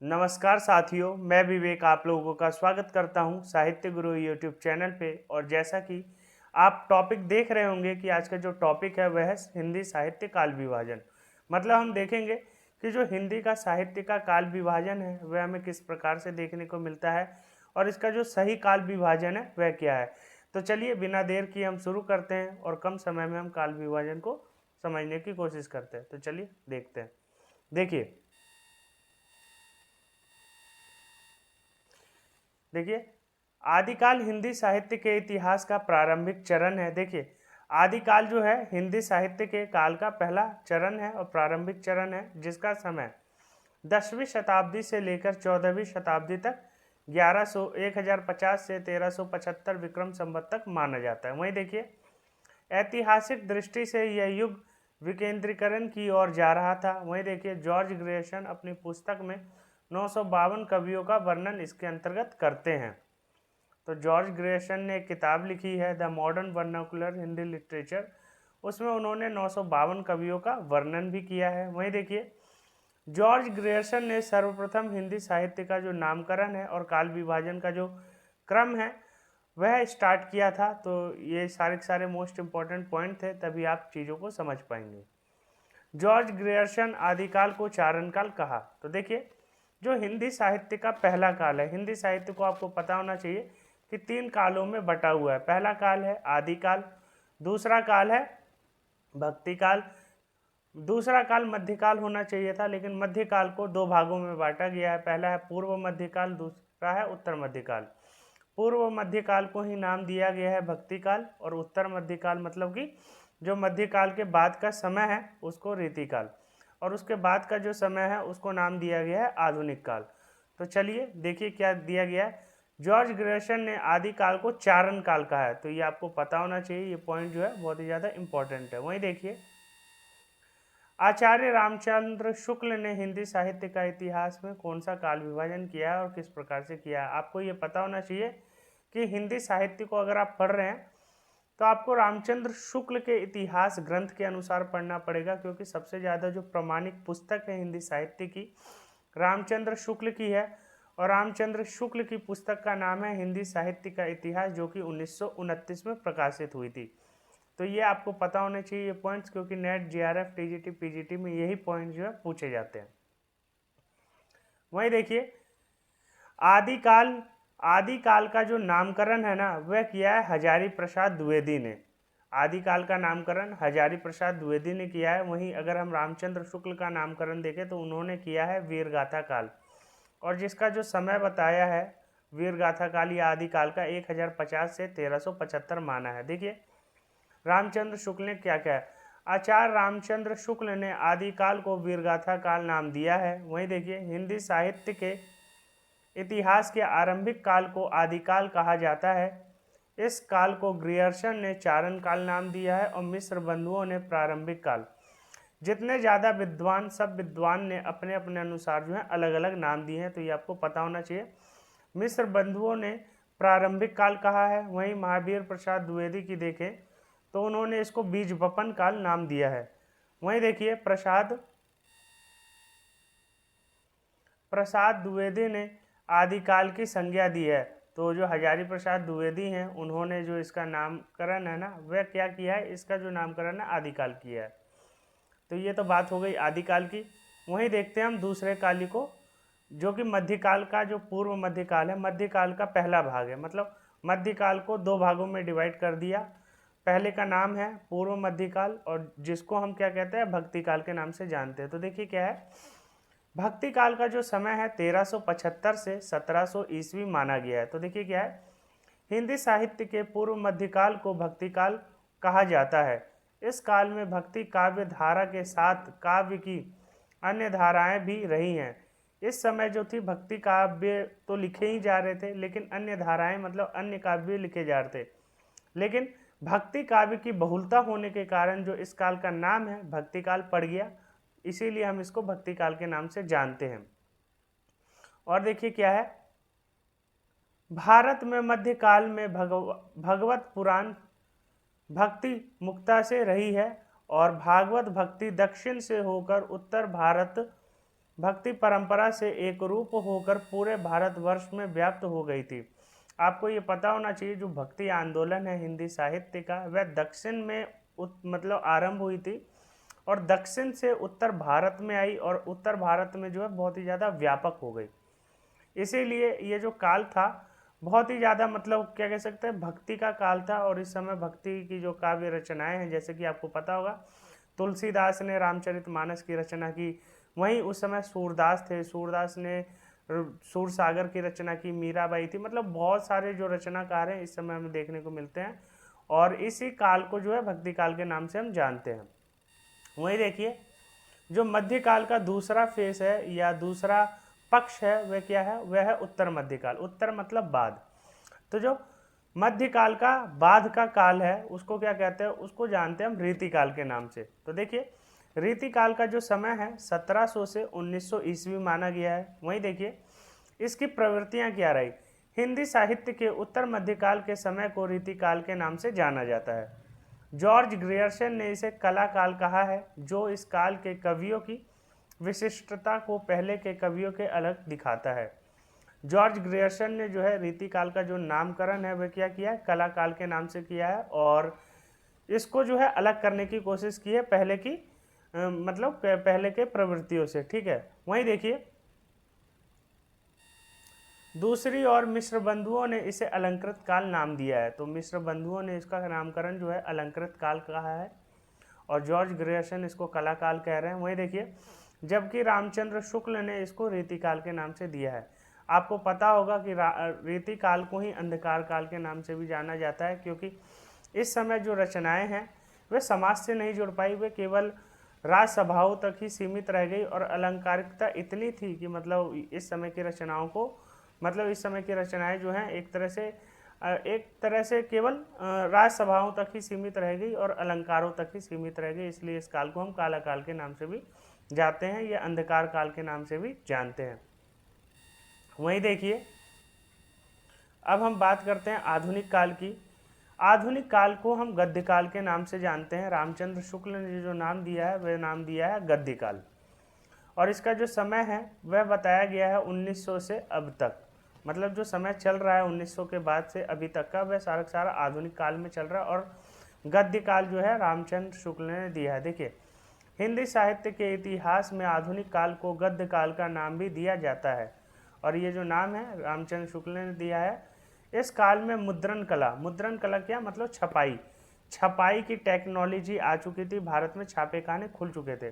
नमस्कार साथियों, मैं विवेक आप लोगों का स्वागत करता हूं साहित्य गुरु यूट्यूब चैनल पे। और जैसा कि आप टॉपिक देख रहे होंगे कि आज का जो टॉपिक है वह है हिंदी साहित्य काल विभाजन। मतलब हम देखेंगे कि जो हिंदी का साहित्य का काल विभाजन है वह हमें किस प्रकार से देखने को मिलता है और इसका जो सही काल विभाजन है वह क्या है। तो चलिए बिना देर किए हम शुरू करते हैं और कम समय में हम काल विभाजन को समझने की कोशिश करते हैं। तो चलिए देखते हैं। देखिए, आदिकाल हिंदी साहित्य के इतिहास का प्रारंभिक चरण है। देखिए, आदिकाल जो है हिंदी साहित्य के काल का पहला चरण है और प्रारंभिक चरण है, जिसका समय 10वीं शताब्दी से लेकर 14वीं शताब्दी तक 1050 से 1375 विक्रम संवत तक माना जाता है। वहीं देखिए, ऐतिहासिक दृष्टि से यह युग विकेंद्रीकरण की ओर जा रहा था। वहीं देखिए, जॉर्ज ग्रेसन अपनी पुस्तक में 952 कवियों का वर्णन इसके अंतर्गत करते हैं। तो जॉर्ज ग्रेसन ने एक किताब लिखी है the modern vernacular Hindi literature, उसमें उन्होंने 952 कवियों का वर्णन भी किया है। वहीं देखिए, जॉर्ज ग्रेसन ने सर्वप्रथम हिंदी साहित्य का जो नामकरण है और काल विभाजन का जो क्रम है वह स्टार्ट किया था। तो ये सारे के सारे मोस्ट इंपॉर्टेंट पॉइंट थे, तभी आप चीज़ों को समझ पाएंगे। जॉर्ज ग्रेसन आदिकाल को चारण काल कहा। तो देखिए, जो हिंदी साहित्य का पहला काल है, हिंदी साहित्य को आपको पता होना चाहिए कि 3 कालों में बटा हुआ है। पहला काल है आदिकाल, दूसरा काल है भक्ति काल, दूसरा काल मध्यकाल होना चाहिए था, लेकिन मध्यकाल को 2 भागों में बांटा गया है। पहला है पूर्व मध्यकाल, दूसरा है उत्तर मध्यकाल। पूर्व मध्यकाल को ही नाम दिया गया है भक्ति काल, और उत्तर मध्यकाल मतलब कि जो मध्यकाल के बाद का समय है उसको रीतिकाल, और उसके बाद का जो समय है उसको नाम दिया गया है आधुनिक काल। तो चलिए देखिए क्या दिया गया है। जॉर्ज ग्रेसन ने आदिकाल को चारण काल कहा है। तो ये आपको पता होना चाहिए, ये पॉइंट जो है बहुत ही ज़्यादा इंपॉर्टेंट है। वहीं देखिए, आचार्य रामचंद्र शुक्ल ने हिंदी साहित्य का इतिहास में कौन सा काल विभाजन किया है और किस प्रकार से किया है। आपको ये पता होना चाहिए कि हिंदी साहित्य को अगर आप पढ़ रहे हैं तो आपको रामचंद्र शुक्ल के इतिहास ग्रंथ के अनुसार पढ़ना पड़ेगा, क्योंकि सबसे ज़्यादा जो प्रमाणिक पुस्तक है हिंदी साहित्य की रामचंद्र शुक्ल की है। और रामचंद्र शुक्ल की पुस्तक का नाम है हिंदी साहित्य का इतिहास, जो कि 1929 में प्रकाशित हुई थी। तो ये आपको पता होने चाहिए ये पॉइंट्स, क्योंकि नेट, जीआरएफ, टीजीटी, पीजीटी में यही पॉइंट जो है पूछे जाते हैं। वहीं देखिए, आदिकाल आदिकाल का जो नामकरण है ना वह किया है हजारी प्रसाद द्विवेदी ने। आदिकाल का नामकरण हजारी प्रसाद द्विवेदी ने किया है। वहीं अगर हम रामचंद्र शुक्ल का नामकरण देखें तो उन्होंने किया है वीरगाथा काल, और जिसका जो समय बताया है वीरगाथा काल या आदिकाल का 1050 से 1375 माना है। देखिए, रामचंद्र शुक्ल ने क्या क्या है। आचार्य रामचंद्र शुक्ल ने आदिकाल को वीरगाथा काल नाम दिया है। वहीं देखिए, हिंदी साहित्य के इतिहास के आरंभिक काल को आदिकाल कहा जाता है। इस काल को ग्रियर्सन ने चारण काल नाम दिया है और मिस्र बंधुओं ने प्रारंभिक काल। जितने ज़्यादा विद्वान, सब विद्वान ने अपने अपने अनुसार जो है अलग अलग नाम दिए हैं, तो ये आपको पता होना चाहिए। मिस्र बंधुओं ने प्रारंभिक काल कहा है। वहीं महावीर प्रसाद द्विवेदी की देखें तो उन्होंने इसको बीज वपन काल नाम दिया है। वहीं देखिए, प्रसाद द्विवेदी ने आदिकाल की संज्ञा दी है। तो जो हजारी प्रसाद द्विवेदी हैं उन्होंने जो इसका नामकरण है ना वह क्या किया है, इसका जो नामकरण है आदिकाल किया है। तो ये तो बात हो गई आदिकाल की। वहीं देखते हैं हम दूसरे काली को, जो कि मध्यकाल का जो पूर्व मध्यकाल है, मध्यकाल का पहला भाग है। मतलब मध्यकाल को 2 भागों में डिवाइड कर दिया। पहले का नाम है पूर्व मध्यकाल, और जिसको हम क्या कहते हैं भक्ति काल के नाम से जानते हैं। तो देखिए क्या है, भक्ति काल का जो समय है 1375 से 1700 ईस्वी माना गया है। तो देखिए क्या है, हिंदी साहित्य के पूर्व मध्यकाल को भक्ति काल कहा जाता है। इस काल में भक्ति काव्य धारा के साथ काव्य की अन्य धाराएं भी रही हैं। इस समय जो थी भक्ति काव्य तो लिखे ही जा रहे थे, लेकिन अन्य धाराएं मतलब अन्य काव्य लिखे जा रहे थे। लेकिन भक्ति काव्य की बहुलता होने के कारण जो इस काल का नाम है भक्ति काल पड़ गया, इसीलिए हम इसको भक्ति काल के नाम से जानते हैं। और देखिए क्या है, भारत में मध्यकाल में भगवत पुराण भक्ति मुक्ता से रही है, और भागवत भक्ति दक्षिण से होकर उत्तर भारत भक्ति परंपरा से एक रूप होकर पूरे भारतवर्ष में व्याप्त हो गई थी। आपको ये पता होना चाहिए जो भक्ति आंदोलन है हिंदी साहित्य का, वह दक्षिण में मतलब आरंभ हुई थी और दक्षिण से उत्तर भारत में आई और उत्तर भारत में जो है बहुत ही ज़्यादा व्यापक हो गई। इसीलिए ये जो काल था बहुत ही ज़्यादा मतलब क्या कह सकते हैं भक्ति का काल था। और इस समय भक्ति की जो काव्य रचनाएं हैं, जैसे कि आपको पता होगा तुलसीदास ने रामचरितमानस की रचना की, वहीं उस समय सूरदास थे, सूरदास ने सूरसागर की रचना की, मीराबाई थी, मतलब बहुत सारे जो रचनाकार हैं इस समय हमें देखने को मिलते हैं और इसी काल को जो है भक्ति काल के नाम से हम जानते हैं। वहीं देखिए जो मध्यकाल का दूसरा फेस है या दूसरा पक्ष है वह क्या है, वह है उत्तर मध्यकाल। उत्तर मतलब बाद। तो जो मध्यकाल का बाद का काल है उसको क्या कहते हैं, उसको जानते हैं हम रीतिकाल के नाम से। तो देखिए रीतिकाल का जो समय है 1700 से 1900 ईस्वी माना गया है। वहीं देखिए इसकी प्रवृत्तियां क्या रही। हिंदी साहित्य के उत्तर मध्यकाल के समय को रीतिकाल के नाम से जाना जाता है। जॉर्ज ग्रियर्सन ने इसे कला काल कहा है, जो इस काल के कवियों की विशिष्टता को पहले के कवियों के अलग दिखाता है। जॉर्ज ग्रियर्सन ने जो है रीतिकाल का जो नामकरण है वह क्या किया है, कला काल के नाम से किया है और इसको जो है अलग करने की कोशिश की है पहले की मतलब पहले के प्रवृत्तियों से। ठीक है। वहीं देखिए दूसरी ओर मिश्र बंधुओं ने इसे अलंकृत काल नाम दिया है। तो मिश्र बंधुओं ने इसका नामकरण जो है अलंकृत काल कहा है और जॉर्ज ग्रियर्सन इसको कला काल कह रहे हैं। वहीं देखिए जबकि रामचंद्र शुक्ल ने इसको रीतिकाल के नाम से दिया है। आपको पता होगा कि रीतिकाल को ही अंधकार काल के नाम से भी जाना जाता है, क्योंकि इस समय जो रचनाएं हैं वे समाज से नहीं जुड़ पाई, वे केवल राजसभाओं तक ही सीमित रह गई और अलंकारिकता इतनी थी कि मतलब इस समय की रचनाओं को मतलब इस समय की रचनाएं जो हैं एक तरह से केवल राजसभाओं तक ही सीमित रह गई और अलंकारों तक ही सीमित रह गई। इसलिए इस काल को हम काला काल के नाम से भी जानते हैं, या अंधकार काल के नाम से भी जानते हैं। वहीं देखिए अब हम बात करते हैं आधुनिक काल की। आधुनिक काल को हम गद्य काल के नाम से जानते हैं। रामचंद्र शुक्ल ने जो नाम दिया है वह नाम दिया है गद्य काल और इसका जो समय है वह बताया गया है 1900 से अब तक। मतलब जो समय चल रहा है 1900 के बाद से अभी तक का वह सारा आधुनिक काल में चल रहा है और गद्य काल जो है रामचंद्र शुक्ल ने दिया है। देखिए हिंदी साहित्य के इतिहास में आधुनिक काल को गद्य काल का नाम भी दिया जाता है और ये जो नाम है रामचंद्र शुक्ल ने दिया है। इस काल में मुद्रण कला क्या मतलब छपाई की टेक्नोलॉजी आ चुकी थी। भारत में छापे खाने खुल चुके थे।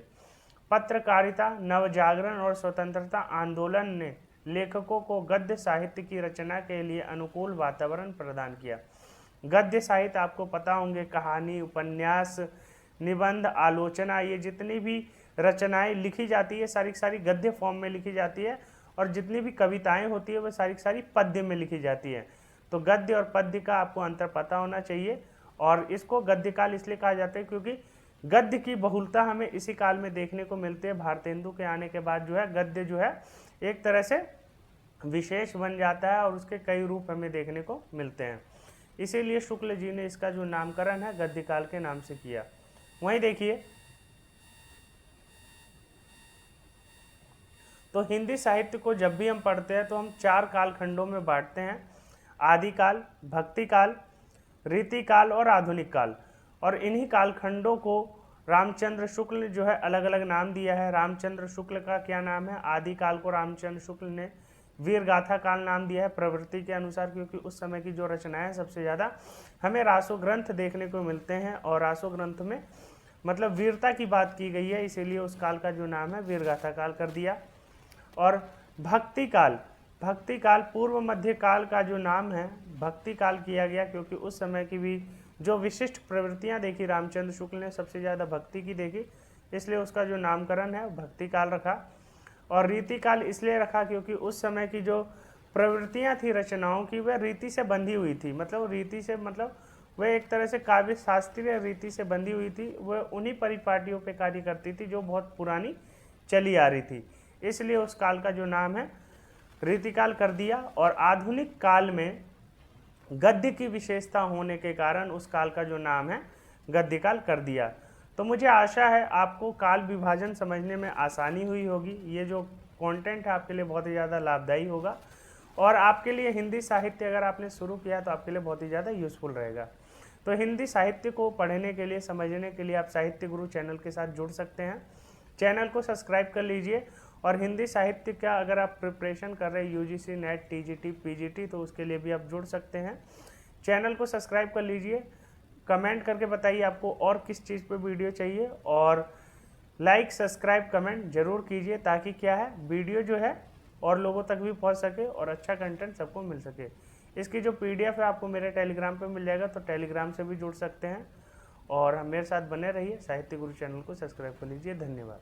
पत्रकारिता, नवजागरण और स्वतंत्रता आंदोलन ने लेखकों को गद्य साहित्य की रचना के लिए अनुकूल वातावरण प्रदान किया। गद्य साहित्य आपको पता होंगे कहानी, उपन्यास, निबंध, आलोचना, ये जितनी भी रचनाएं लिखी जाती है सारी गद्य फॉर्म में लिखी जाती है और जितनी भी कविताएं होती है वह सारी पद्य में लिखी जाती है। तो गद्य और पद्य का आपको अंतर पता होना चाहिए और इसको गद्य काल इसलिए कहा जाता है क्योंकि गद्य की बहुलता हमें इसी काल में देखने को मिलती है। भारतेंदु के आने के बाद जो है गद्य जो है एक तरह से विशेष बन जाता है और उसके कई रूप हमें देखने को मिलते हैं। इसीलिए शुक्ल जी ने इसका जो नामकरण है गद्य काल के नाम से किया। वहीं देखिए तो हिंदी साहित्य को जब भी हम पढ़ते हैं तो हम 4 कालखंडों में बांटते हैं, आदिकाल, भक्तिकाल, रीतिकाल और आधुनिक काल। और इन्हीं कालखंडों को रामचंद्र शुक्ल ने जो है अलग अलग नाम दिया है। रामचंद्र शुक्ल का क्या नाम है, आदिकाल को रामचंद्र शुक्ल ने वीर गाथा काल नाम दिया है प्रवृत्ति के अनुसार, क्योंकि उस समय की जो रचनाएं हैं सबसे ज़्यादा हमें रासो ग्रंथ देखने को मिलते हैं और रासो ग्रंथ में मतलब वीरता की बात की गई है, इसीलिए उस काल का जो नाम है वीर गाथा काल कर दिया। और भक्ति काल पूर्व मध्य काल का जो नाम है भक्ति काल किया गया, क्योंकि उस समय की भी जो विशिष्ट प्रवृत्तियां देखी रामचंद्र शुक्ल ने सबसे ज़्यादा भक्ति की देखी, इसलिए उसका जो नामकरण है भक्ति काल रखा। और रीति काल इसलिए रखा क्योंकि उस समय की जो प्रवृत्तियां थी रचनाओं की वह रीति से बंधी हुई थी। मतलब रीति से मतलब वह एक तरह से काव्य शास्त्रीय रीति से बंधी हुई थी, वह उन्हीं परिपाटियों पे कार्य करती थी जो बहुत पुरानी चली आ रही थी, इसलिए उस काल का जो नाम है रीतिकाल कर दिया। और आधुनिक काल में गद्य की विशेषता होने के कारण उस काल का जो नाम है गद्यकाल कर दिया। तो मुझे आशा है आपको काल विभाजन समझने में आसानी हुई होगी। ये जो कंटेंट है आपके लिए बहुत ही ज़्यादा लाभदायी होगा और आपके लिए हिंदी साहित्य अगर आपने शुरू किया तो आपके लिए बहुत ही ज़्यादा यूज़फुल रहेगा। तो हिंदी साहित्य को पढ़ने के लिए, समझने के लिए आप साहित्य गुरु चैनल के साथ जुड़ सकते हैं। चैनल को सब्सक्राइब कर लीजिए और हिंदी साहित्य का अगर आप प्रिपरेशन कर रहे हैं यूजीसी, नेट, टीजीटी, पीजीटी, तो उसके लिए भी आप जुड़ सकते हैं। चैनल को सब्सक्राइब कर लीजिए। कमेंट करके बताइए आपको और किस चीज़ पे वीडियो चाहिए और लाइक, सब्सक्राइब, कमेंट जरूर कीजिए ताकि क्या है, वीडियो जो है और लोगों तक भी पहुंच सके और अच्छा कंटेंट सबको मिल सके। इसकी जो पीडीएफ है आपको मेरे टेलीग्राम पे मिल जाएगा, तो टेलीग्राम से भी जुड़ सकते हैं और मेरे साथ बने रहिए। साहित्य गुरु चैनल को सब्सक्राइब कर लीजिए। धन्यवाद।